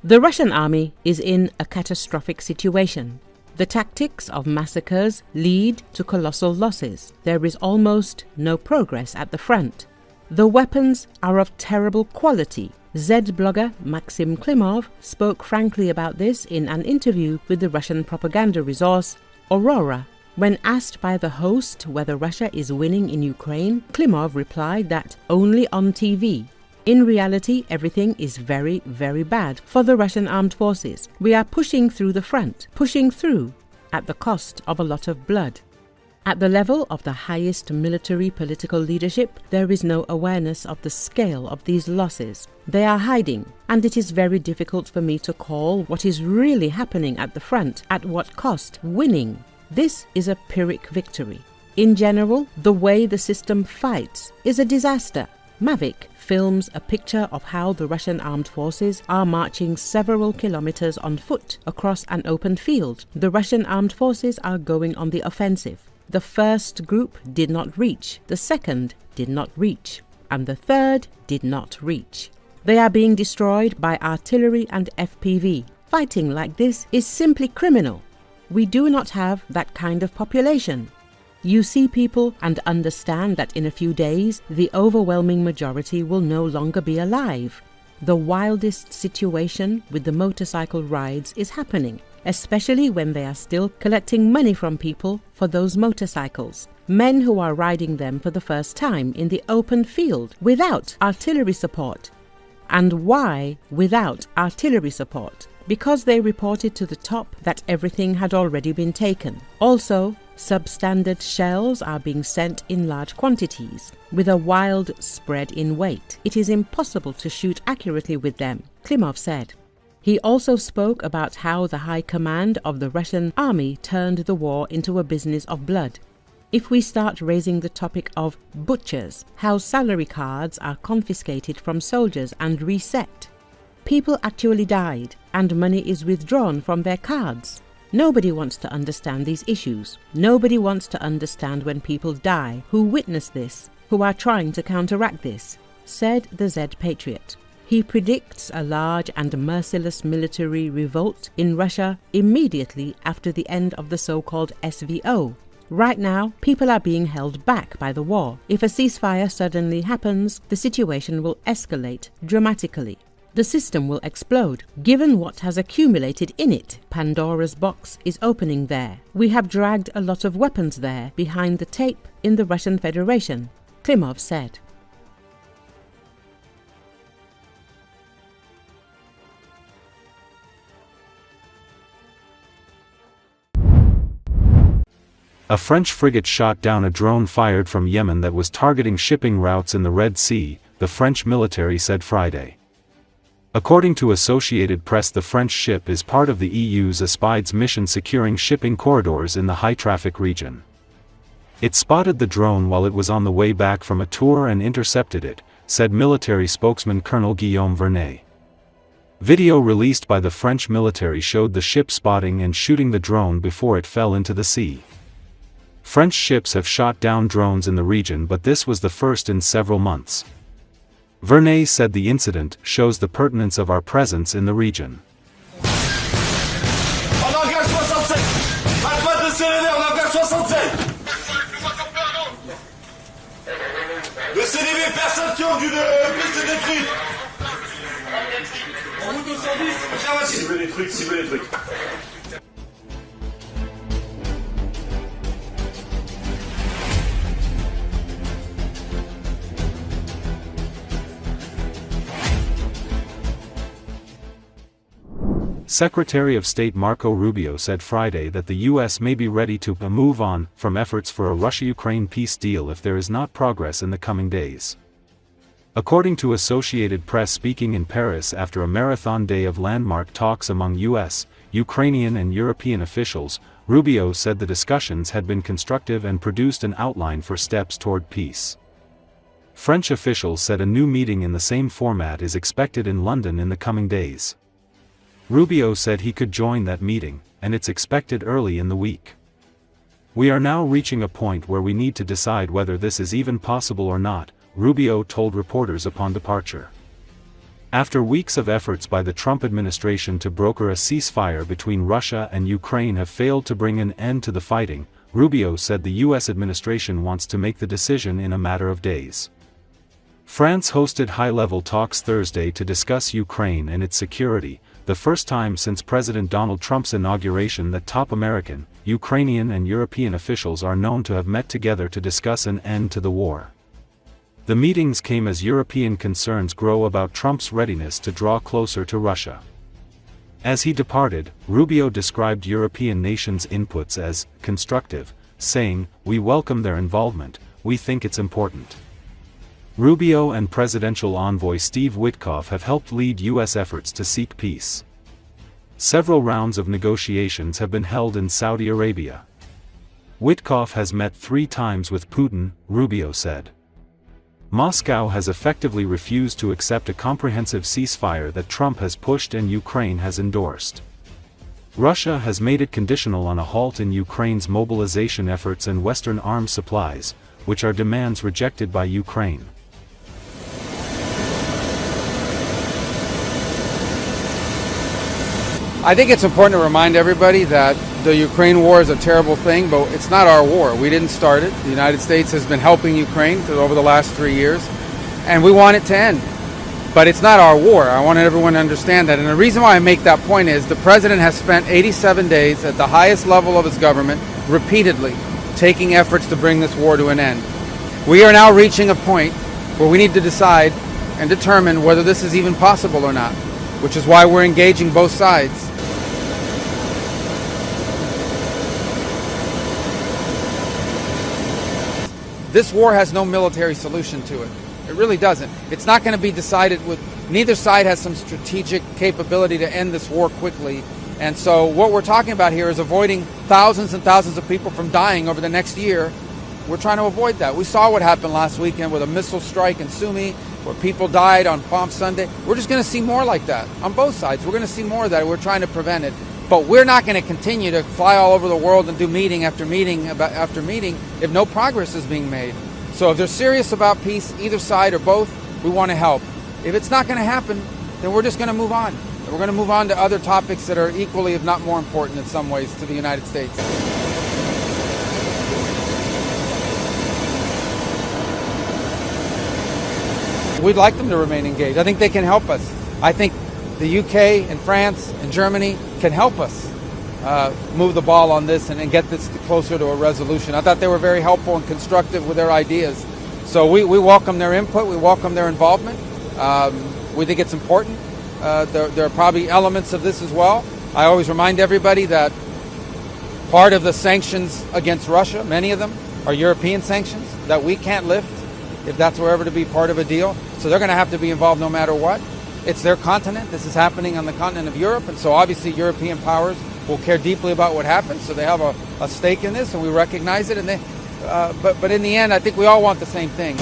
The Russian army is in a catastrophic situation. The tactics of massacres lead to colossal losses. There is almost no progress at the front. The weapons are of terrible quality. Z blogger Maxim Klimov spoke frankly about this in an interview with the Russian propaganda resource Aurora. When asked by the host whether Russia is winning in Ukraine, Klimov replied that only on TV. In reality, everything is very, very bad for the Russian armed forces. We are pushing through the front, pushing through at the cost of a lot of blood. At the level of the highest military political leadership, there is no awareness of the scale of these losses. They are hiding, and it is very difficult for me to call what is really happening at the front, at what cost, winning. This is a Pyrrhic victory. In general, the way the system fights is a disaster. Mavic films a picture of how the Russian armed forces are marching several kilometers on foot across an open field. The Russian armed forces are going on the offensive. The first group did not reach, the second did not reach, and the third did not reach. They are being destroyed by artillery and FPV. Fighting like this is simply criminal. We do not have that kind of population. You see people and understand that in a few days, the overwhelming majority will no longer be alive. The wildest situation with the motorcycle rides is happening, especially when they are still collecting money from people for those motorcycles. Men who are riding them for the first time in the open field without artillery support. And why without artillery support? Because they reported to the top that everything had already been taken. Also, substandard shells are being sent in large quantities, with a wild spread in weight. It is impossible to shoot accurately with them, Klimov said. He also spoke about how the high command of the Russian army turned the war into a business of blood. If we start raising the topic of butchers, how salary cards are confiscated from soldiers and reset. People actually died, and money is withdrawn from their cards. Nobody wants to understand these issues. Nobody wants to understand when people die, who witness this, who are trying to counteract this, said the Z-patriot. He predicts a large and merciless military revolt in Russia immediately after the end of the so-called SVO. Right now, people are being held back by the war. If a ceasefire suddenly happens, the situation will escalate dramatically. The system will explode. Given what has accumulated in it, Pandora's box is opening there. We have dragged a lot of weapons there behind the tape in the Russian Federation, Klimov said. A French frigate shot down a drone fired from Yemen that was targeting shipping routes in the Red Sea, the French military said Friday. According to Associated Press, the French ship is part of the EU's Aspides mission securing shipping corridors in the high-traffic region. It spotted the drone while it was on the way back from a tour and intercepted it, said military spokesman Colonel Guillaume Vernet. Video released by the French military showed the ship spotting and shooting the drone before it fell into the sea. French ships have shot down drones in the region, but this was the first in several months. Vernet said the incident shows the pertinence of our presence in the region. Secretary of State Marco Rubio said Friday that the U.S. may be ready to move on from efforts for a Russia-Ukraine peace deal if there is not progress in the coming days. According to Associated Press, speaking in Paris after a marathon day of landmark talks among U.S., Ukrainian and European officials, Rubio said the discussions had been constructive and produced an outline for steps toward peace. French officials said a new meeting in the same format is expected in London in the coming days. Rubio said he could join that meeting, and it's expected early in the week. We are now reaching a point where we need to decide whether this is even possible or not, Rubio told reporters upon departure. After weeks of efforts by the Trump administration to broker a ceasefire between Russia and Ukraine have failed to bring an end to the fighting, Rubio said the U.S. administration wants to make the decision in a matter of days. France hosted high-level talks Thursday to discuss Ukraine and its security, the first time since President Donald Trump's inauguration that top American, Ukrainian and European officials are known to have met together to discuss an end to the war. The meetings came as European concerns grow about Trump's readiness to draw closer to Russia. As he departed, Rubio described European nations' inputs as constructive, saying, "We welcome their involvement, we think it's important." Rubio and presidential envoy Steve Witkoff have helped lead U.S. efforts to seek peace. Several rounds of negotiations have been held in Saudi Arabia. Witkoff has met 3 times with Putin, Rubio said. Moscow has effectively refused to accept a comprehensive ceasefire that Trump has pushed and Ukraine has endorsed. Russia has made it conditional on a halt in Ukraine's mobilization efforts and Western arms supplies, which are demands rejected by Ukraine. I think it's important to remind everybody that the Ukraine war is a terrible thing, but it's not our war. We didn't start it. The United States has been helping Ukraine over the last 3 years, and we want it to end. But it's not our war. I want everyone to understand that. And the reason why I make that point is the president has spent 87 days at the highest level of his government repeatedly taking efforts to bring this war to an end. We are now reaching a point where we need to decide and determine whether this is even possible or not, which is why we're engaging both sides. This war has no military solution to it. It really doesn't. It's not going to be decided with, neither side has some strategic capability to end this war quickly. And so what we're talking about here is avoiding thousands and thousands of people from dying over the next year. We're trying to avoid that. We saw what happened last weekend with a missile strike in Sumy, where people died on Palm Sunday. We're just going to see more like that on both sides. We're going to see more of that. We're trying to prevent it. But we're not going to continue to fly all over the world and do meeting after meeting after meeting if no progress is being made. So if they're serious about peace, either side or both, we want to help. If it's not going to happen, then we're just going to move on. We're going to move on to other topics that are equally, if not more important in some ways, to the United States. We'd like them to remain engaged. I think they can help us. I think the UK and France and Germany can help us move the ball on this and get this closer to a resolution. I thought they were very helpful and constructive with their ideas. So we welcome their input. We welcome their involvement. We think it's important. There are probably elements of this as well. I always remind everybody that part of the sanctions against Russia, many of them, are European sanctions that we can't lift if that's ever to be part of a deal. So they're going to have to be involved no matter what. It's their continent. This is happening on the continent of Europe, and so obviously European powers will care deeply about what happens. So they have a stake in this, and we recognize it. And but in the end, I think we all want the same thing.